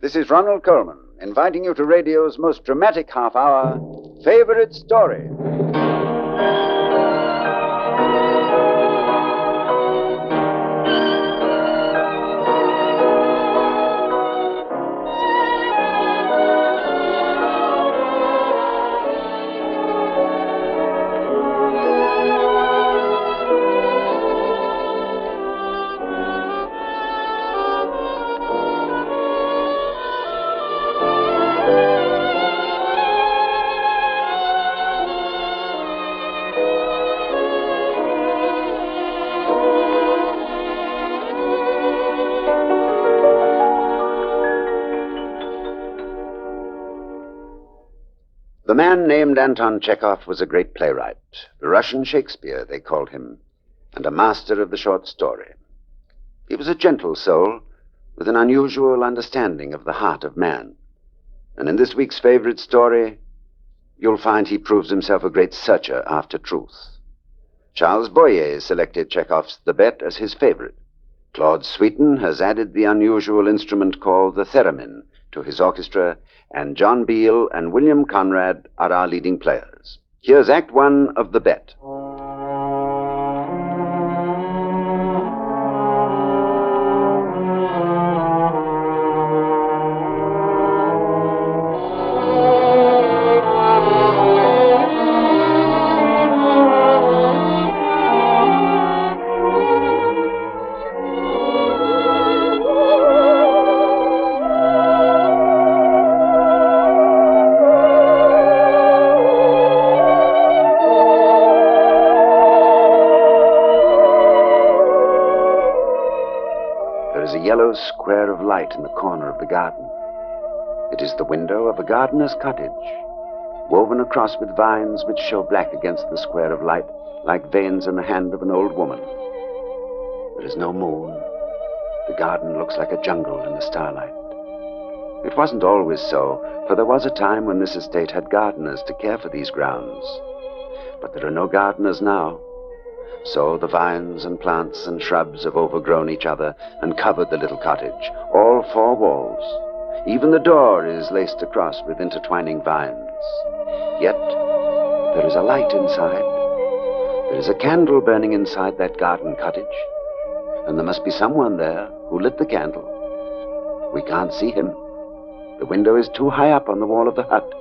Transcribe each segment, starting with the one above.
This is Ronald Coleman, inviting you to radio's most dramatic half-hour, Favorite Story. The man named Anton Chekhov was a great playwright. The Russian Shakespeare, they called him, and a master of the short story. He was a gentle soul with an unusual understanding of the heart of man. And in this week's favorite story, you'll find he proves himself a great searcher after truth. Charles Boyer selected Chekhov's The Bet as his favorite. Claude Sweeten has added the unusual instrument called the theremin to his orchestra, and John Beale and William Conrad are our leading players. Here's Act One of The Bet. Yellow square of light in the corner of the garden. It is the window of a gardener's cottage, woven across with vines which show black against the square of light like veins in the hand of an old woman. There is no moon. The garden looks like a jungle in the starlight. It wasn't always so, for there was a time when this estate had gardeners to care for these grounds. But there are no gardeners now. So the vines and plants and shrubs have overgrown each other and covered the little cottage, all four walls. Even the door is laced across with intertwining vines. Yet there is a light inside. There is a candle burning inside that garden cottage. And there must be someone there who lit the candle. We can't see him. The window is too high up on the wall of the hut.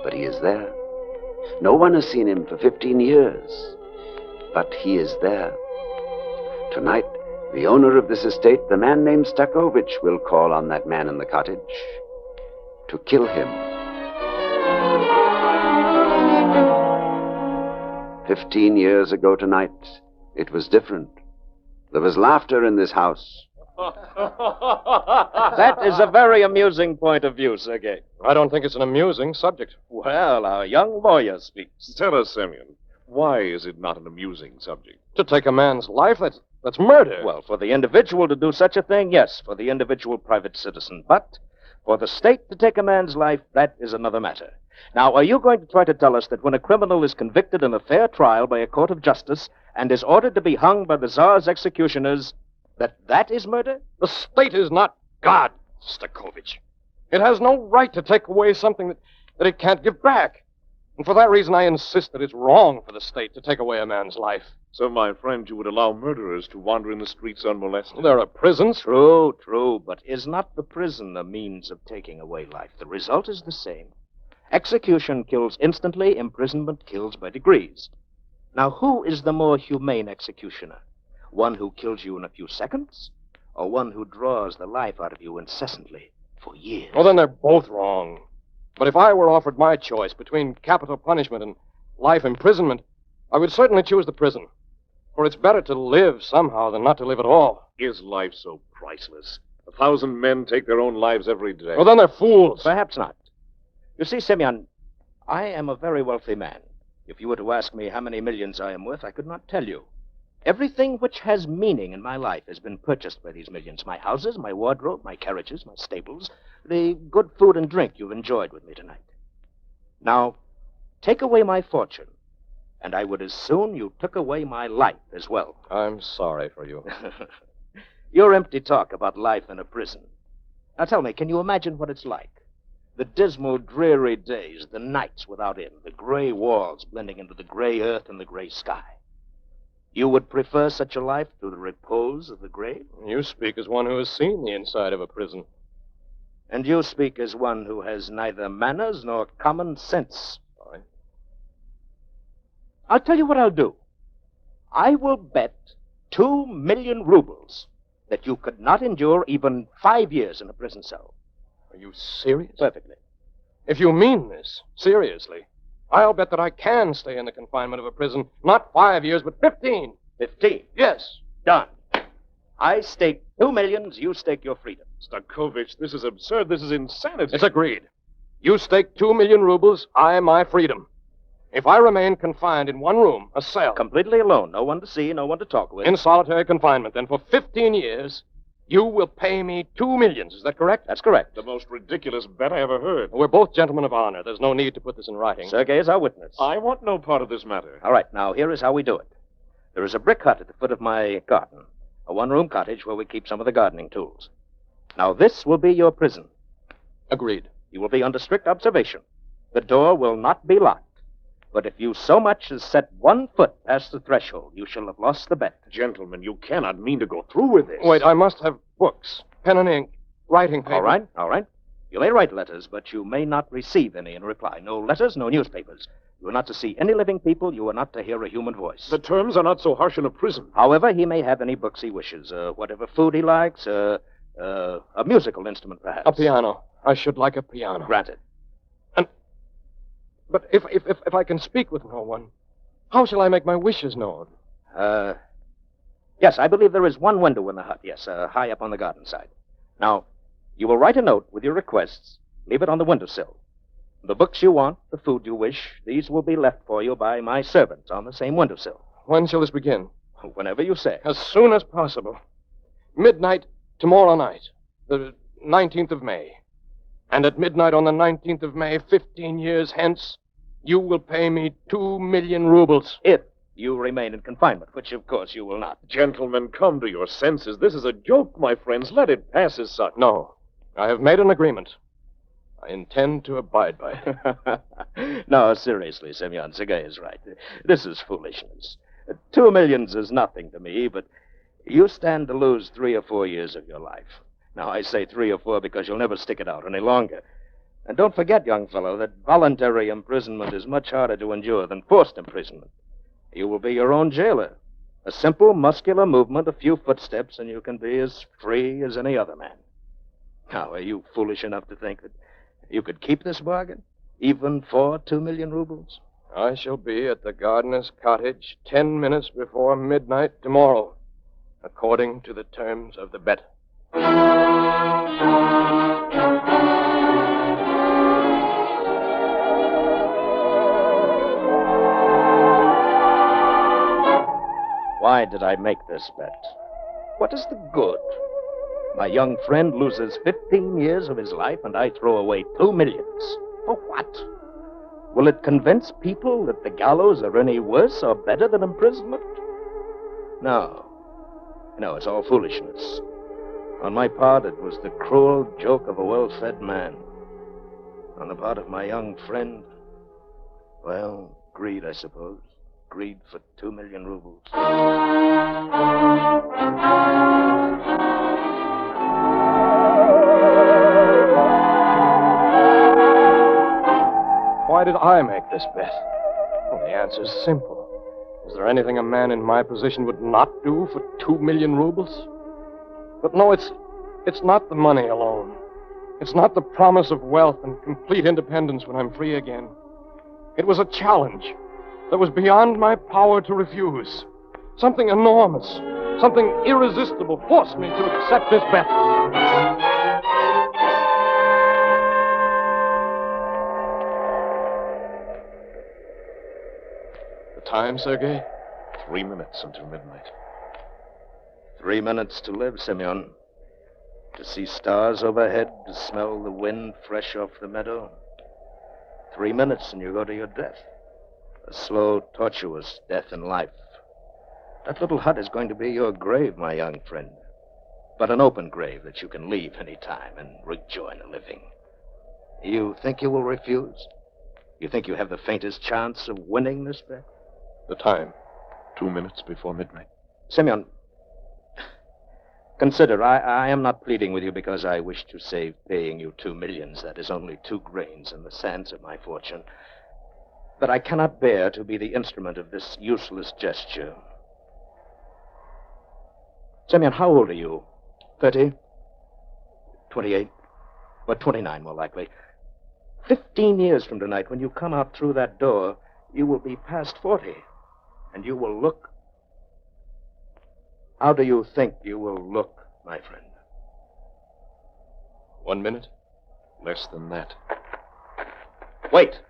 But he is there. No one has seen him for 15 years. But he is there. Tonight, the owner of this estate, the man named Stakovich, will call on that man in the cottage to kill him. 15 years ago tonight, it was different. There was laughter in this house. That is a very amusing point of view, Sergei. I don't think it's an amusing subject. Well, our young lawyer speaks. Tell us, Semyon, why is it not an amusing subject? To take a man's life, that's murder. Well, for the individual to do such a thing, yes, for the individual private citizen. But for the state to take a man's life, that is another matter. Now, are you going to try to tell us that when a criminal is convicted in a fair trial by a court of justice and is ordered to be hung by the Tsar's executioners, that is murder? The state is not God, Stakovich. It has no right to take away something that it can't give back. And for that reason, I insist that it's wrong for the state to take away a man's life. So, my friend, you would allow murderers to wander in the streets unmolested? There are prisons. True, but is not the prison a means of taking away life? The result is the same. Execution kills instantly, imprisonment kills by degrees. Now, who is the more humane executioner? One who kills you in a few seconds, or one who draws the life out of you incessantly for years? Well, then they're both wrong. But if I were offered my choice between capital punishment and life imprisonment, I would certainly choose the prison. For it's better to live somehow than not to live at all. Is life so priceless? 1,000 men take their own lives every day. Well, then they're fools. Perhaps not. You see, Semyon, I am a very wealthy man. If you were to ask me how many millions I am worth, I could not tell you. Everything which has meaning in my life has been purchased by these millions. My houses, my wardrobe, my carriages, my stables, the good food and drink you've enjoyed with me tonight. Now, take away my fortune, and I would as soon you took away my life as well. I'm sorry for you. Your empty talk about life in a prison. Now tell me, can you imagine what it's like? The dismal, dreary days, the nights without end, the gray walls blending into the gray earth and the gray sky. You would prefer such a life to the repose of the grave? You speak as one who has seen the inside of a prison. And you speak as one who has neither manners nor common sense. Fine. I'll tell you what I'll do. I will bet 2 million rubles that you could not endure even 5 years in a prison cell. Are you serious? Perfectly. If you mean this, seriously, I'll bet that I can stay in the confinement of a prison, not 5 years, but 15. 15. Yes. Done. I stake 2 millions, you stake your freedom. Stakovich, this is absurd. This is insanity. It's agreed. You stake 2 million rubles, I my freedom. If I remain confined in one room, a cell, Completely alone, no one to see, no one to talk with. in solitary confinement, then for 15 years, you will pay me 2 millions. Is that correct? That's correct. The most ridiculous bet I ever heard. We're both gentlemen of honor. There's no need to put this in writing. Sergei is our witness. I want no part of this matter. All right, now here is how we do it. There is a brick hut at the foot of my garden, a one-room cottage where we keep some of the gardening tools. Now, this will be your prison. Agreed. You will be under strict observation. The door will not be locked. But if you so much as set 1 foot past the threshold, you shall have lost the bet. Gentlemen, you cannot mean to go through with this. Wait, I must have books, pen and ink, writing paper. All right. You may write letters, but you may not receive any in reply. No letters, no newspapers. You are not to see any living people. You are not to hear a human voice. The terms are not so harsh in a prison. However, he may have any books he wishes, whatever food he likes, a musical instrument, perhaps. A piano. I should like a piano. Granted. But if I can speak with no one, how shall I make my wishes known? Yes, I believe there is one window in the hut, yes, high up on the garden side. Now, you will write a note with your requests, leave it on the windowsill. The books you want, the food you wish, these will be left for you by my servants on the same windowsill. When shall this begin? Whenever you say. As soon as possible. Midnight tomorrow night, the 19th of May. And at midnight on the 19th of May, 15 years hence, you will pay me 2 million rubles. If you remain in confinement, which of course you will not. Gentlemen, come to your senses. This is a joke, my friends. Let it pass as such. No. I have made an agreement. I intend to abide by it. No, seriously, Semyon, Sergei is right. This is foolishness. 2 millions is nothing to me, but you stand to lose 3 or 4 years of your life. Now, I say 3 or 4 because you'll never stick it out any longer. And don't forget, young fellow, that voluntary imprisonment is much harder to endure than forced imprisonment. You will be your own jailer. A simple, muscular movement, a few footsteps, and you can be as free as any other man. Now, are you foolish enough to think that you could keep this bargain, even for 2 million rubles? I shall be at the gardener's cottage 10 minutes before midnight tomorrow, according to the terms of the bet. Why did I make this bet? What is the good? My young friend loses 15 years of his life, and I throw away 2 millions. For what? Will it convince people that the gallows are any worse or better than imprisonment? No. No, it's all foolishness. On my part, it was the cruel joke of a well-fed man. On the part of my young friend, well, greed, I suppose. Greed for 2 million rubles. Why did I make this bet? Well, the answer's simple. Is there anything a man in my position would not do for 2 million rubles? But no, it's not the money alone. It's not the promise of wealth and complete independence when I'm free again. It was a challenge that was beyond my power to refuse. Something enormous, something irresistible forced me to accept this bet. The time, Sergei? 3 minutes until midnight. 3 minutes to live, Semyon. To see stars overhead, to smell the wind fresh off the meadow. 3 minutes and you go to your death. A slow, tortuous death in life. That little hut is going to be your grave, my young friend. but an open grave that you can leave any time and rejoin the living. You think you will refuse? You think you have the faintest chance of winning this bet? The time. 2 minutes before midnight. Simeon, consider, I am not pleading with you because I wish to save paying you 2 millions. That is only 2 grains in the sands of my fortune. But I cannot bear to be the instrument of this useless gesture. Simeon, how old are you? 30? 28? Or 29, more likely. 15 years from tonight, when you come out through that door, you will be past 40. And you will look... How do you think you will look, my friend? 1 minute? Less than that. Wait.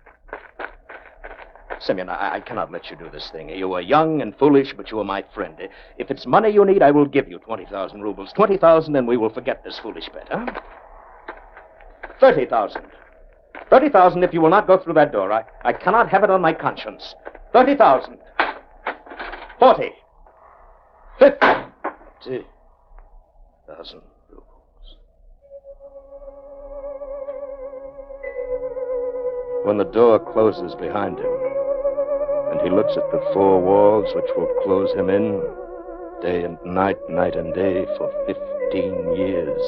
Simeon, I cannot let you do this thing. You are young and foolish, but you are my friend. If it's money you need, I will give you 20,000 rubles. 20,000, and we will forget this foolish bet, huh? 30,000. 30,000 if you will not go through that door. I cannot have it on my conscience. 30,000. 40. 50,000 rubles. When the door closes behind him, and he looks at the 4 walls which will close him in, day and night and day, for 15 years,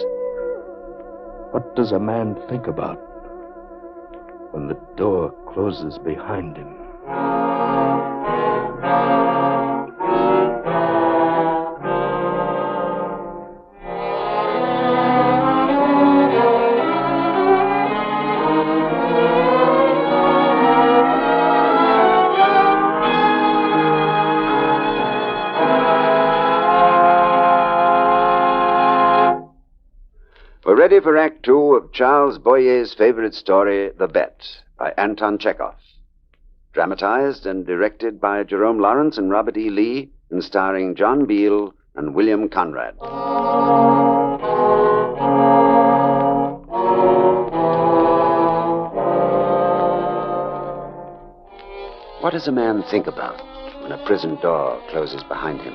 what does a man think about when the door closes behind him? We're ready for Act Two of Charles Boyer's favorite story, The Bet, by Anton Chekhov. Dramatized and directed by Jerome Lawrence and Robert E. Lee, and starring John Beale and William Conrad. What does a man think about when a prison door closes behind him?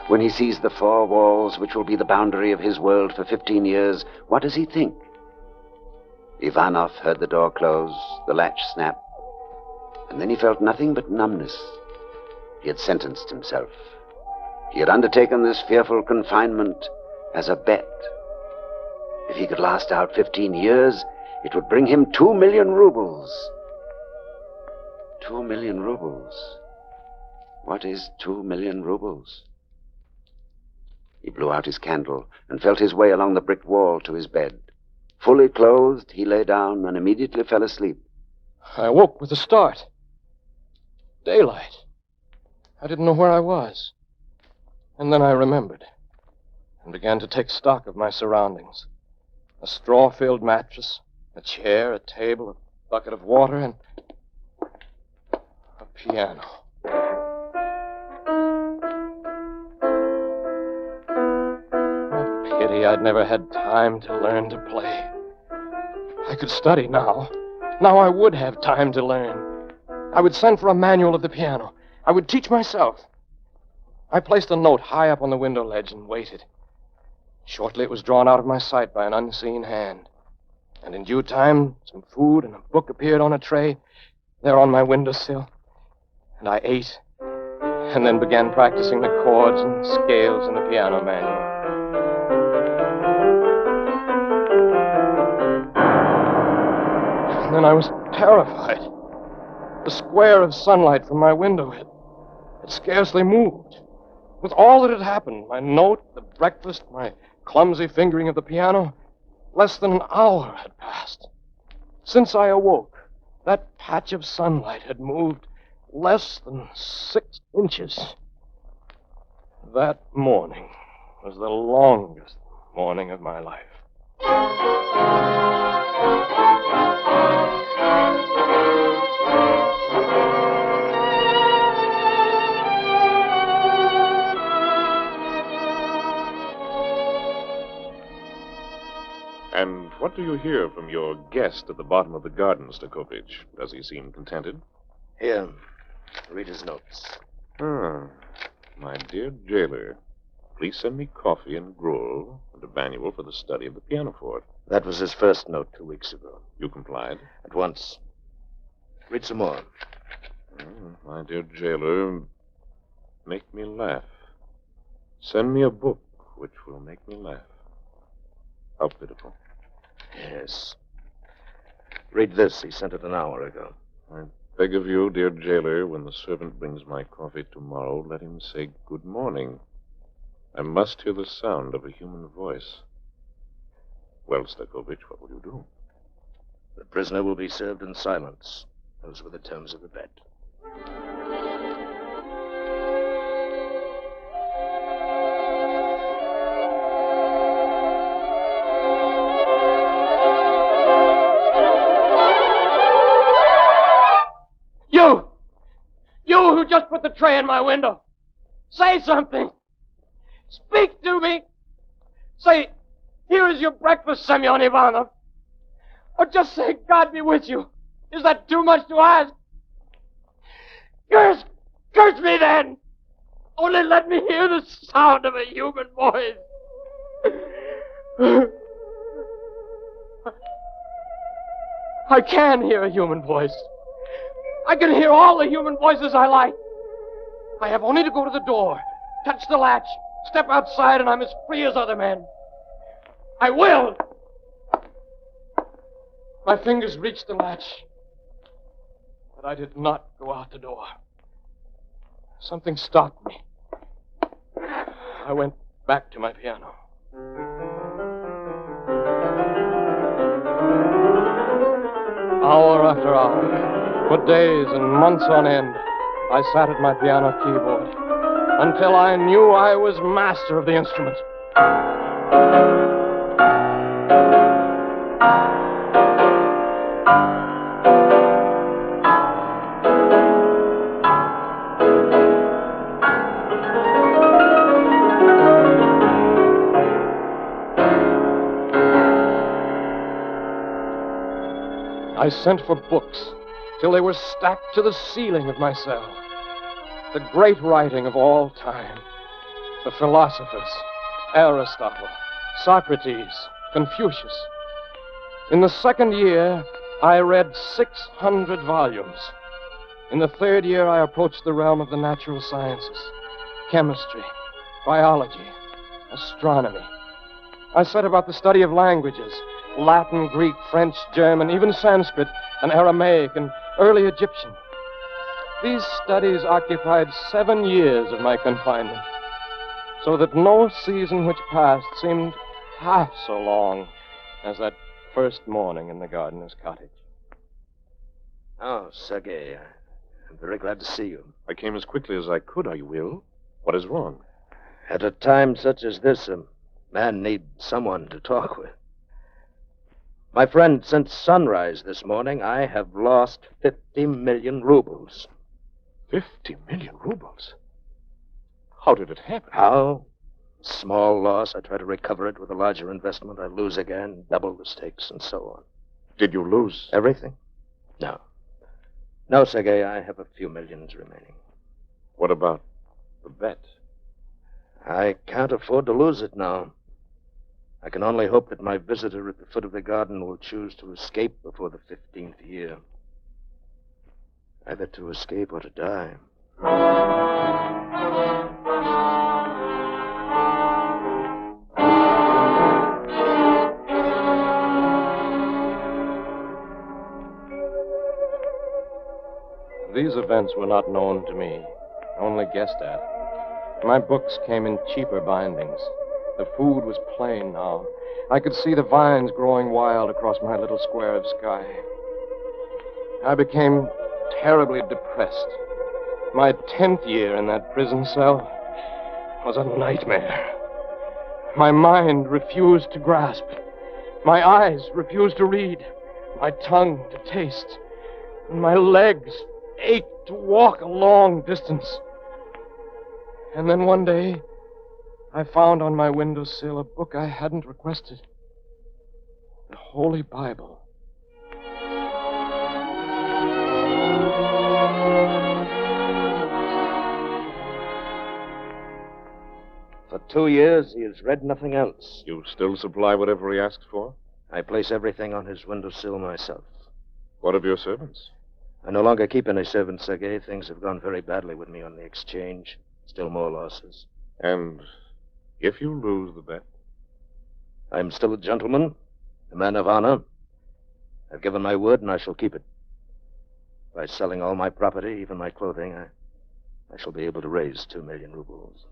When he sees the 4 walls which will be the boundary of his world for 15 years, what does he think? Ivanov heard the door close, the latch snap, and then he felt nothing but numbness. He had sentenced himself. He had undertaken this fearful confinement as a bet. If he could last out 15 years, it would bring him 2 million rubles. 2 million rubles. What is 2 million rubles? He blew out his candle and felt his way along the brick wall to his bed. Fully clothed, he lay down and immediately fell asleep. I awoke with a start. Daylight. I didn't know where I was. And then I remembered and began to take stock of my surroundings. A straw-filled mattress, a chair, a table, a bucket of water, and a piano. Pity I'd never had time to learn to play. I could study now. Now I would have time to learn. I would send for a manual of the piano. I would teach myself. I placed a note high up on the window ledge and waited. Shortly it was drawn out of my sight by an unseen hand. And in due time, some food and a book appeared on a tray there on my windowsill. And I ate, and then began practicing the chords and scales in the piano manual. And then I was terrified. The square of sunlight from my window had scarcely moved. With all that had happened, my note, the breakfast, my clumsy fingering of the piano, less than an hour had passed. Since I awoke, that patch of sunlight had moved less than 6 inches. That morning was the longest morning of my life. And what do you hear from your guest at the bottom of the garden, Stakovich? Does he seem contented? Here, read his notes. Ah, my dear jailer. Please send me coffee and gruel and a manual for the study of the pianoforte. That was his first note 2 weeks ago. You complied? At once. Read some more. My dear jailer, make me laugh. Send me a book which will make me laugh. How pitiful. Yes. Read this. He sent it an hour ago. I beg of you, dear jailer, when the servant brings my coffee tomorrow, let him say good morning. I must hear the sound of a human voice. Well, Stakovich, what will you do? The prisoner will be served in silence. Those were the terms of the bet. You who just put the tray in my window. Say something. Speak to me. Say, here is your breakfast, Semyon Ivanov. Or just say, God be with you. Is that too much to ask? Curse me then. Only let me hear the sound of a human voice. I can hear a human voice. I can hear all the human voices I like. I have only to go to the door, touch the latch, step outside, and I'm as free as other men. I will. My fingers reached the latch, but I did not go out the door. Something stopped me. I went back to my piano. Hour after hour, for days and months on end, I sat at my piano keyboard until I knew I was master of the instrument. I sent for books till they were stacked to the ceiling of my cell. The great writing of all time. The philosophers, Aristotle, Socrates, Confucius. In the second year, I read 600 volumes. In the third year, I approached the realm of the natural sciences, chemistry, biology, astronomy. I set about the study of languages, Latin, Greek, French, German, even Sanskrit, and Aramaic, and early Egyptian. These studies occupied 7 years of my confinement, so that no season which passed seemed half so long as that first morning in the gardener's cottage. Oh, Sergei, I'm very glad to see you. I came as quickly as I could. Are you ill? What is wrong? At a time such as this, a man needs someone to talk with. My friend, since sunrise this morning, I have lost 50 million rubles. 50 million rubles? How did it happen? How? Small loss. I try to recover it with a larger investment. I lose again, double the stakes, and so on. Did you lose? Everything? No. No, Sergei, I have a few millions remaining. What about the bet? I can't afford to lose it now. I can only hope that my visitor at the foot of the garden will choose to escape before the 15th year. Either to escape or to die. These events were not known to me, only guessed at. My books came in cheaper bindings. The food was plain now. I could see the vines growing wild across my little square of sky. I became terribly depressed. My 10th year in that prison cell was a nightmare. My mind refused to grasp. My eyes refused to read. My tongue to taste. And my legs ached to walk a long distance. And then one day, I found on my windowsill a book I hadn't requested. The Holy Bible. For 2 years, he has read nothing else. You still supply whatever he asks for? I place everything on his windowsill myself. What of your servants? I no longer keep any servants, Sergei. Things have gone very badly with me on the exchange. Still more losses. And if you lose the bet? I'm still a gentleman, a man of honor. I've given my word, and I shall keep it. By selling all my property, even my clothing, I shall be able to raise 2 million rubles.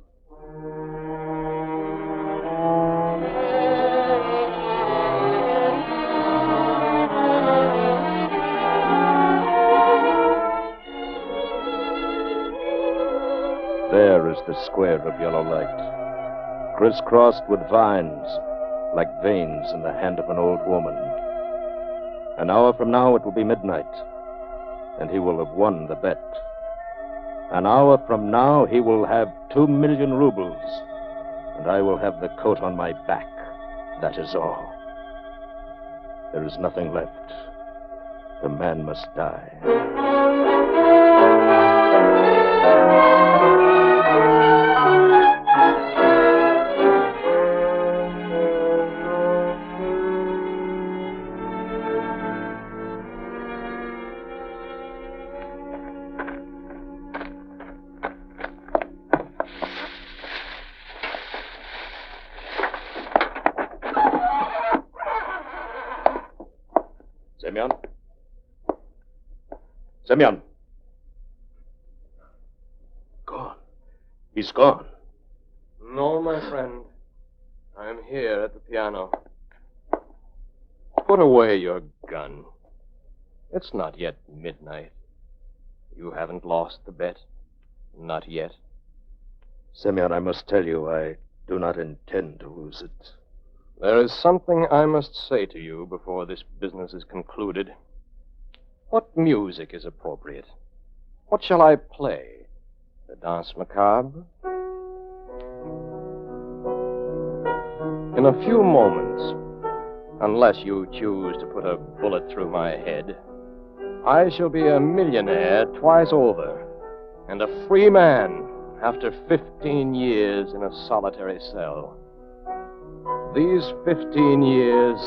There is the square of yellow light, crisscrossed with vines, like veins in the hand of an old woman. An hour from now, it will be midnight, and he will have won the bet. An hour from now, he will have 2 million rubles, and I will have the coat on my back. That is all. There is nothing left. The man must die. Semyon? Semyon! Gone. He's gone. No, my friend. I'm here at the piano. Put away your gun. It's not yet midnight. You haven't lost the bet. Not yet. Semyon, I must tell you, I do not intend to lose it. There is something I must say to you before this business is concluded. What music is appropriate? What shall I play? The Danse Macabre? In a few moments, unless you choose to put a bullet through my head, I shall be a millionaire twice over, and a free man after 15 years in a solitary cell. These 15 years,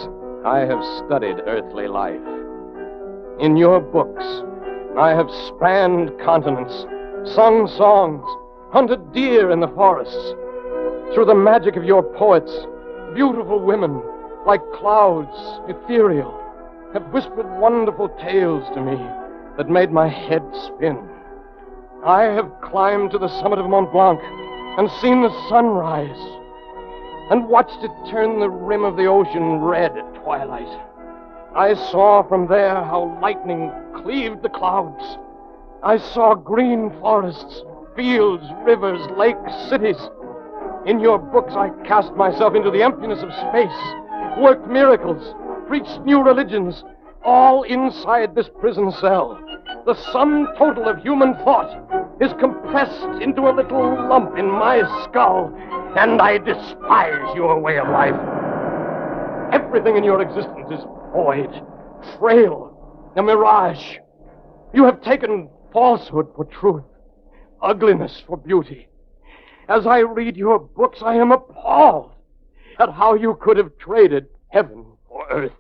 I have studied earthly life. In your books, I have spanned continents, sung songs, hunted deer in the forests. Through the magic of your poets, beautiful women, like clouds, ethereal, have whispered wonderful tales to me that made my head spin. I have climbed to the summit of Mont Blanc and seen the sun rise, and watched it turn the rim of the ocean red at twilight. I saw from there how lightning cleaved the clouds. I saw green forests, fields, rivers, lakes, cities. In your books, I cast myself into the emptiness of space, worked miracles, preached new religions, all inside this prison cell. The sum total of human thought is compressed into a little lump in my skull, and I despise your way of life. Everything in your existence is void, frail, a mirage. You have taken falsehood for truth, ugliness for beauty. As I read your books, I am appalled at how you could have traded heaven for earth.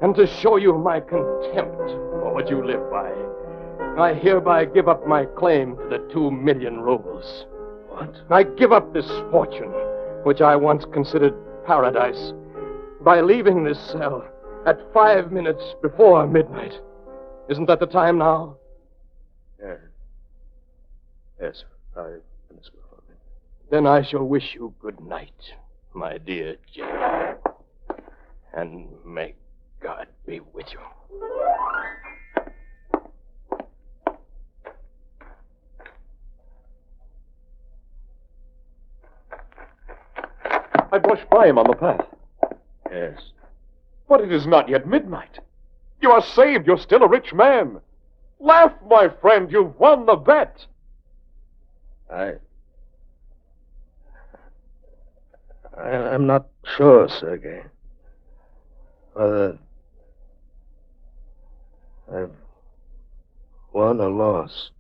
And to show you my contempt for what you live by, I hereby give up my claim to the 2 million rubles. What? I give up this fortune, which I once considered paradise, by leaving this cell at 5 minutes before midnight. Isn't that the time now? Yes. Yes, 5 minutes before midnight. Then I shall wish you good night, my dear Jane. And may God be with you. I brushed by him on the path. Yes. But it is not yet midnight. You are saved. You're still a rich man. Laugh, my friend. You've won the bet. I'm not sure, Sergei. Whether I've won or lost.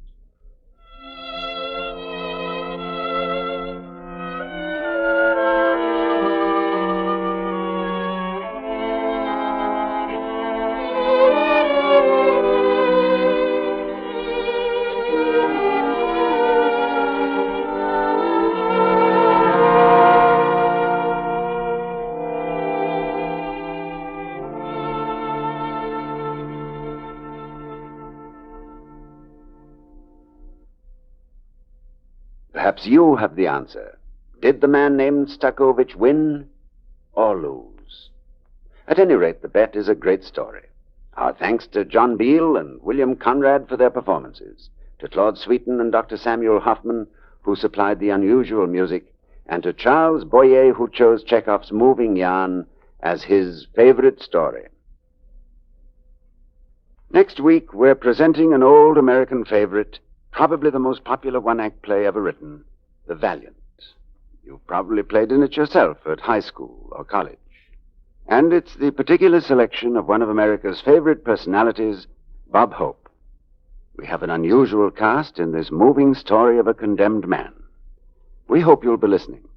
Perhaps you have the answer. Did the man named Stakovich win or lose? At any rate, the bet is a great story. Our thanks to John Beale and William Conrad for their performances, to Claude Sweeten and Dr. Samuel Hoffman, who supplied the unusual music, and to Charles Boyer, who chose Chekhov's moving yarn as his favorite story. Next week, we're presenting an old American favorite, probably the most popular one-act play ever written, The Valiant. You've probably played in it yourself at high school or college. And it's the particular selection of one of America's favorite personalities, Bob Hope. We have an unusual cast in this moving story of a condemned man. We hope you'll be listening.